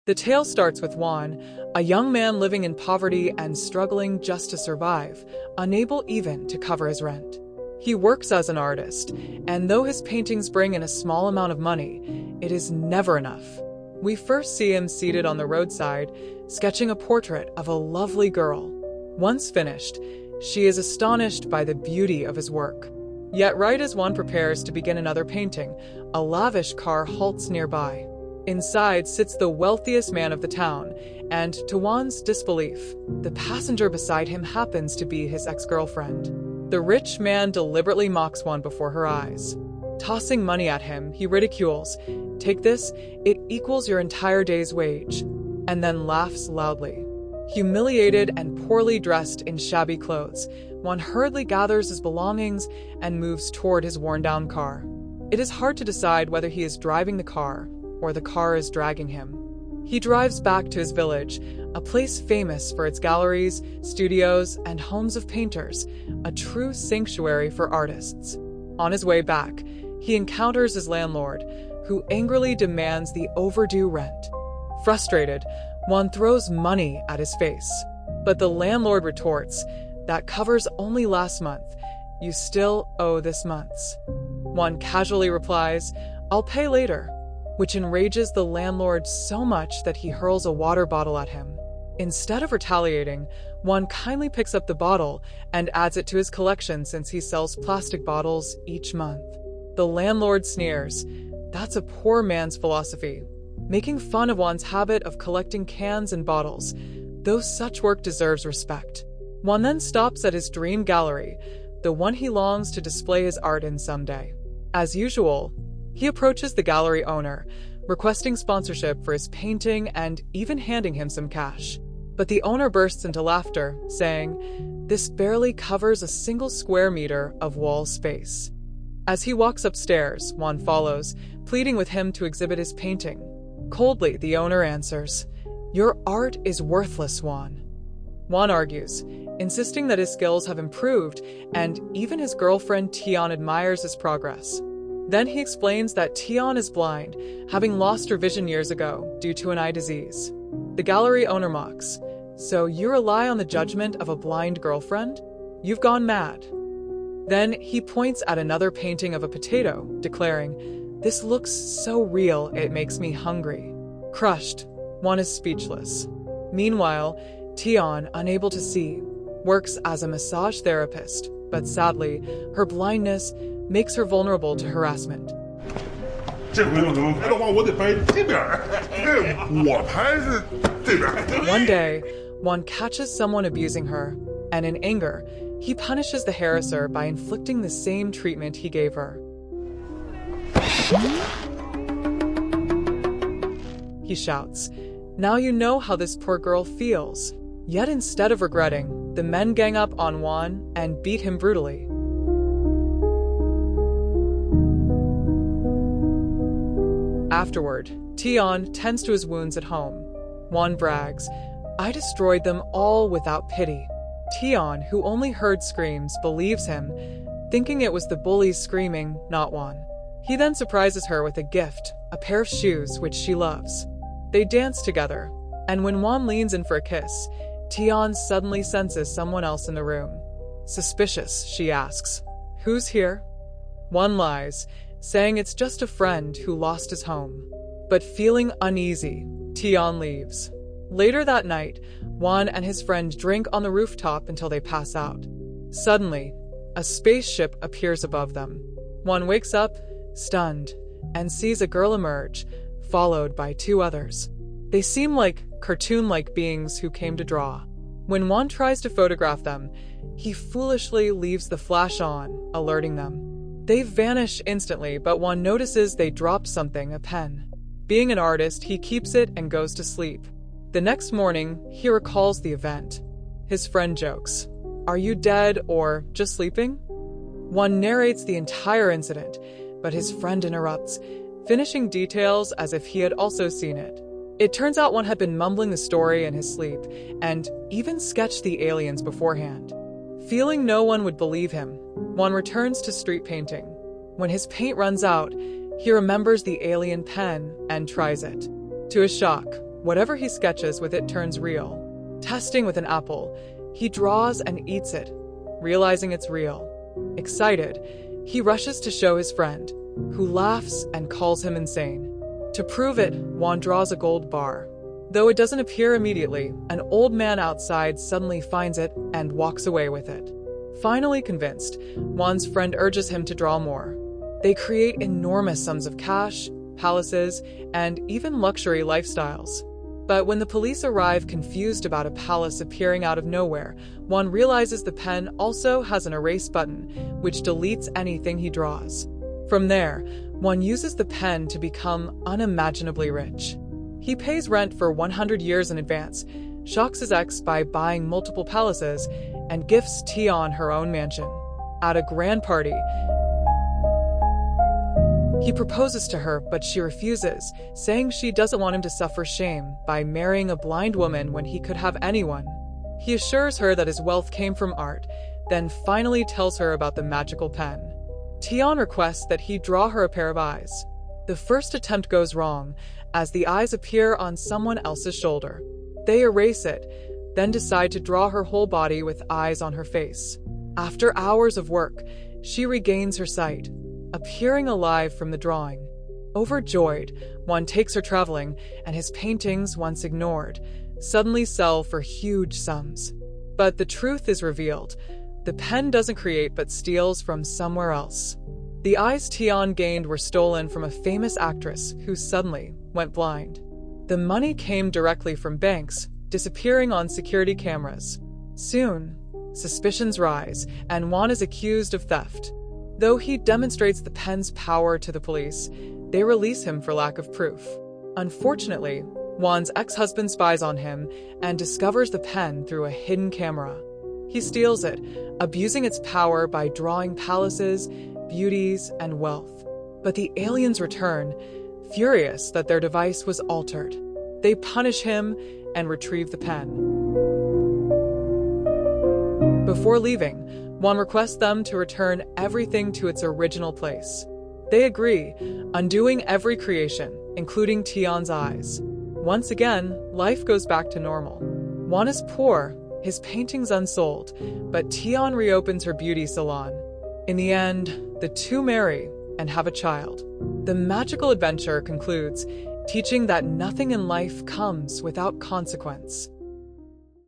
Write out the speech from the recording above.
The tale starts with Juan, a young man living in poverty and struggling just to survive, unable even to cover his rent. He works as an artist, and though his paintings bring in a small amount of money, it is never enough. We first see him seated on the roadside, sketching a portrait of a lovely girl. Once finished, she is astonished by the beauty of his work. Yet right as Juan prepares to begin another painting, a lavish car halts nearby. Inside sits the wealthiest man of the town, and to Juan's disbelief, the passenger beside him happens to be his ex-girlfriend. The rich man deliberately mocks Juan before her eyes. Tossing money at him, he ridicules, "Take this, it equals your entire day's wage," and then laughs loudly. Humiliated and poorly dressed in shabby clothes, Juan hurriedly gathers his belongings and moves toward his worn-down car. It is hard to decide whether he is driving the car or the car is dragging him. He drives back to his village, a place famous for its galleries, studios, and homes of painters, a true sanctuary for artists. On his way back, he encounters his landlord, who angrily demands the overdue rent. Frustrated, Juan throws money at his face. But the landlord retorts, "That covers only last month. You still owe this month's." Juan casually replies, "I'll pay later," which enrages the landlord so much that he hurls a water bottle at him. Instead of retaliating, Juan kindly picks up the bottle and adds it to his collection since he sells plastic bottles each month. The landlord sneers, "That's a poor man's philosophy," making fun of Juan's habit of collecting cans and bottles, though such work deserves respect. Juan then stops at his dream gallery, the one he longs to display his art in someday. As usual, he approaches the gallery owner, requesting sponsorship for his painting and even handing him some cash. But the owner bursts into laughter, saying, "This barely covers a single square meter of wall space." As he walks upstairs, Juan follows, pleading with him to exhibit his painting. Coldly, the owner answers, "Your art is worthless, Juan." Juan argues, insisting that his skills have improved, and even his girlfriend Tion admires his progress. Then he explains that Tion is blind, having lost her vision years ago due to an eye disease. The gallery owner mocks, "So you rely on the judgment of a blind girlfriend? You've gone mad." Then he points at another painting of a potato, declaring, "This looks so real it makes me hungry." Crushed, Juan is speechless. Meanwhile, Tion, unable to see, works as a massage therapist, but sadly, her blindness makes her vulnerable to harassment. One day, Juan catches someone abusing her, and in anger, he punishes the harasser by inflicting the same treatment he gave her. He shouts, "Now you know how this poor girl feels." Yet instead of regretting, the men gang up on Juan and beat him brutally. Afterward, Tion tends to his wounds at home. Juan brags, "I destroyed them all without pity." Tion, who only heard screams, believes him, thinking it was the bullies screaming, not Juan. He then surprises her with a gift, a pair of shoes which she loves. They dance together, and when Juan leans in for a kiss, Tion suddenly senses someone else in the room. Suspicious, she asks, "Who's here?" Juan lies, saying it's just a friend who lost his home. But feeling uneasy, Tion leaves. Later that night, Juan and his friend drink on the rooftop until they pass out. Suddenly, a spaceship appears above them. Juan wakes up, stunned, and sees a girl emerge, followed by two others. They seem like cartoon-like beings who came to draw. When Juan tries to photograph them, he foolishly leaves the flash on, alerting them. They vanish instantly, but Juan notices they drop something, a pen. Being an artist, he keeps it and goes to sleep. The next morning, he recalls the event. His friend jokes, "Are you dead or just sleeping?" Juan narrates the entire incident, but his friend interrupts, finishing details as if he had also seen it. It turns out Juan had been mumbling the story in his sleep, and even sketched the aliens beforehand. Feeling no one would believe him, Juan returns to street painting. When his paint runs out, he remembers the alien pen and tries it. To his shock, Whatever he sketches with it turns real. Testing with an apple, he draws and eats it, realizing it's real. Excited, he rushes to show his friend, who laughs and calls him insane. To prove it, Juan draws a gold bar. Though it doesn't appear immediately, an old man outside suddenly finds it and walks away with it. Finally convinced, Juan's friend urges him to draw more. They create enormous sums of cash, palaces, and even luxury lifestyles. But when the police arrive confused about a palace appearing out of nowhere, Juan realizes the pen also has an erase button, which deletes anything he draws. From there, Juan uses the pen to become unimaginably rich. He pays rent for 100 years in advance, shocks his ex by buying multiple palaces, and gifts Tian her own mansion. At a grand party, he proposes to her, but she refuses, saying she doesn't want him to suffer shame by marrying a blind woman when he could have anyone. He assures her that his wealth came from art, then finally tells her about the magical pen. Tian requests that he draw her a pair of eyes. The first attempt goes wrong, as the eyes appear on someone else's shoulder. They erase it, then decide to draw her whole body with eyes on her face. After hours of work, she regains her sight, appearing alive from the drawing. Overjoyed, Juan takes her traveling, and his paintings, once ignored, suddenly sell for huge sums. But the truth is revealed. The pen doesn't create but steals from somewhere else. The eyes Tian gained were stolen from a famous actress who suddenly went blind. The money came directly from banks, disappearing on security cameras. Soon, suspicions rise, and Juan is accused of theft. Though he demonstrates the pen's power to the police, they release him for lack of proof. Unfortunately, Juan's ex-husband spies on him and discovers the pen through a hidden camera. He steals it, abusing its power by drawing palaces, beauties, and wealth. But the aliens return, furious that their device was altered. They punish him and retrieve the pen. Before leaving, Juan requests them to return everything to its original place. They agree, undoing every creation, including Tian's eyes. Once again, life goes back to normal. Juan is poor, his paintings unsold, but Tian reopens her beauty salon. In the end, the two marry and have a child. The magical adventure concludes, teaching that nothing in life comes without consequence.